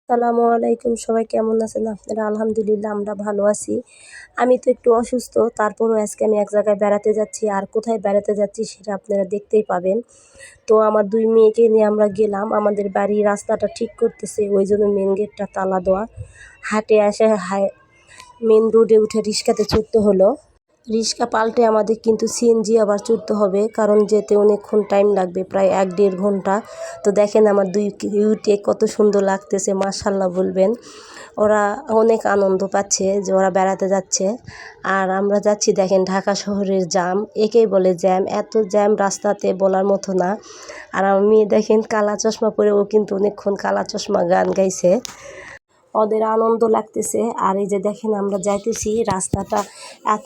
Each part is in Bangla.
আসসালামু আলাইকুম, সবাই কেমন আছেন আপনারা? আলহামদুলিল্লাহ আমরা ভালো আছি। আমি তো একটু অসুস্থ, তারপরও আজকে আমি এক জায়গায় বেড়াতে যাচ্ছি। আর কোথায় বেড়াতে যাচ্ছি সেটা আপনারা দেখতেই পাবেন। তো আমার 2 মেয়েকে নিয়ে আমরা গেলাম। আমাদের বাড়ির রাস্তাটা ঠিক করতেছে, ওই জন্য মেন গেটটা তালা দেওয়া। হাঁটে এসে মেন রোডে উঠে রিক্সাতে চড়তে হলো। রিক্সা পাল্টে আমাদের কিন্তু সিএনজি আবার চড়তে হবে, কারণ যেতে অনেকক্ষণ টাইম লাগবে, প্রায় 1-1.5 ঘন্টা। তো দেখেন আমার 2 কিউটে কত সুন্দর লাগতেছে, মাশাআল্লাহ বলবেন। ওরা অনেক আনন্দ পাচ্ছে যে ওরা বেড়াতে যাচ্ছে। আর আমরা যাচ্ছি, দেখেন ঢাকা শহরের জ্যাম, একেই বলে জ্যাম। এত জ্যাম রাস্তাতে বলার মতো না। আর আমার মেয়ে দেখেন কালা চশমা পরে, ও কিন্তু অনেকক্ষণ কালা চশমা গান গাইছে, ওদের আনন্দ লাগতেছে। আর এই যে দেখেন আমরা যাইতেছি, রাস্তাটা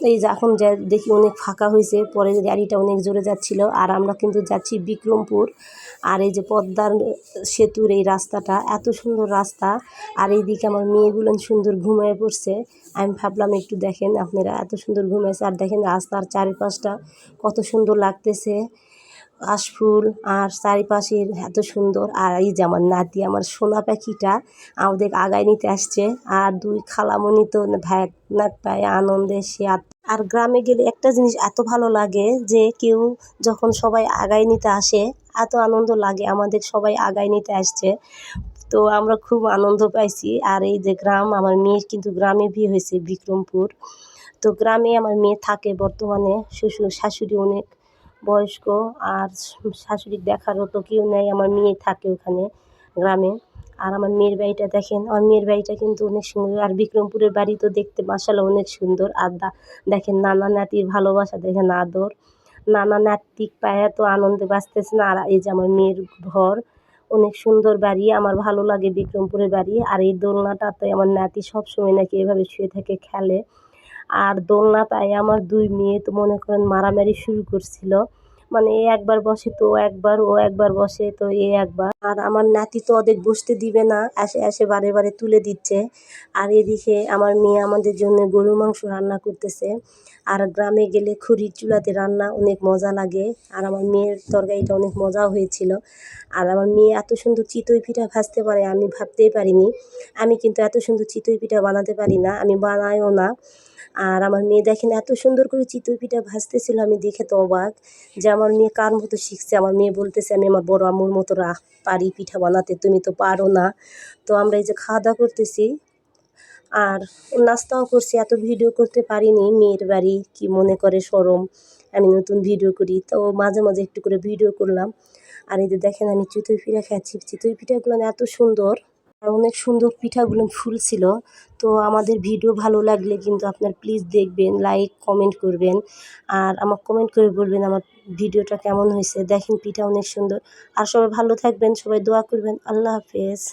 এই যে এখন যা দেখি অনেক ফাঁকা হয়েছে, পরে গাড়িটা অনেক জোরে যাচ্ছিল। আর আমরা কিন্তু যাচ্ছি বিক্রমপুর। আর এই যে পদ্মার সেতুর এই রাস্তাটা, এত সুন্দর রাস্তা। আর এইদিকে আমার মেয়েগুলো সুন্দর ঘুমিয়ে পড়ছে। আমি ভাবলাম একটু দেখেন আপনারা, এত সুন্দর ঘুমিয়েছে। আর দেখেন রাস্তার চারিপাশটা কত সুন্দর লাগতেছে, কাশফুল আর চারিপাশের এত সুন্দর। আর এই যে আমার নাতি, আমার সোনা পাখিটা আমাদের আগায় নিতে আসছে। আর 2 খালামণি তো ভ্যাক নাক পায় আনন্দে সে। আর গ্রামে গেলে একটা জিনিস এত ভালো লাগে যে কেউ যখন সবাই আগায় নিতে আসে, এত আনন্দ লাগে আমাদের, সবাই আগায় নিতে আসছে। তো আমরা খুব আনন্দ পাইছি। আর এই যে গ্রাম, আমার মেয়ের কিন্তু গ্রামে বিয়ে হয়েছে, বিক্রমপুর। তো গ্রামে আমার মেয়ে থাকে বর্তমানে। শ্বশুর শাশুড়ি অনেক বয়স্ক, আর শাশুড়ি দেখারও তো কেউ নেই, আমার মেয়ে থাকে ওখানে গ্রামে। আর আমার মেয়ের বাড়িটা দেখেন, আমার মেয়ের বাড়িটা কিন্তু অনেক সুন্দর। আর বিক্রমপুরের বাড়ি তো দেখতে মাশাআল্লাহ অনেক সুন্দর। আর দেখেন নানা নাতির ভালোবাসা, দেখেন আদর, নানা নাতি পায়ে তো আনন্দে বাঁচতেছে না। আর এই যে আমার মেয়ের ঘর, অনেক সুন্দর বাড়ি, আমার ভালো লাগে বিক্রমপুরের বাড়ি। আর এই দোলনাটাতে আমার নাতি সবসময় নাকি এভাবে শুয়ে থেকে খেলে। আর দোলনা পায়ে আমার 2 মেয়ে তো মনে করেন মারামারি শুরু করছিল। মানে এ একবার বসে তো ও একবার, ও একবার বসে তো এ একবার। আর আমার নাতি তো ওদের বসতে দিবে না, এসে বারে বারে তুলে দিচ্ছে। আর এদিকে আমার মেয়ে আমাদের জন্য গরুর মাংস রান্না করতেছে। আর গ্রামে গেলে খড়ির চুলাতে রান্না অনেক মজা লাগে। আর আমার মেয়ের তরকারিটা অনেক মজাও হয়েছিল। আর আমার মেয়ে এত সুন্দর চিতই পিঠা ভাজতে পারে, আমি ভাবতেই পারিনি। আমি কিন্তু এত সুন্দর চিতই পিঠা বানাতে পারি না, আমি বানাইও না। আর আমার মেয়ে দেখেন এত সুন্দর করে চিতই পিঠা ভাজতেছিল, আমি দেখে তো অবাক যে আমার মেয়ে কার মতো শিখছে। আমার মেয়ে বলতেছে আমি আমার বড় আম্মুর মতো পারি পিঠা বানাতে, তুমি তো পারো না। তো আমরা এই যে খাওয়া দাওয়া করতেছি আর নাস্তাও করছি। এত ভিডিও করতে পারিনি, মেয়ের বাড়ি কি মনে করে শরম, আমি নতুন ভিডিও করি, তো মাঝে মাঝে একটু করে ভিডিও করলাম। আর এই যে দেখেন আমি চিতই পিঠা খাচ্ছি, চিতই পিঠাগুলো এত সুন্দর, আর অনেক সুন্দর পিঠাগুলো ফুলছিল। তো আমাদের ভিডিও ভালো লাগলে কিন্তু আপনার প্লিজ দেখবেন, লাইক কমেন্ট করবেন। আর আমার কমেন্ট করে বলবেন আমার ভিডিওটা কেমন হয়েছে। দেখেন পিঠা অনেক সুন্দর। আর সবাই ভালো থাকবেন, সবাই দোয়া করবেন। আল্লাহ হাফেজ।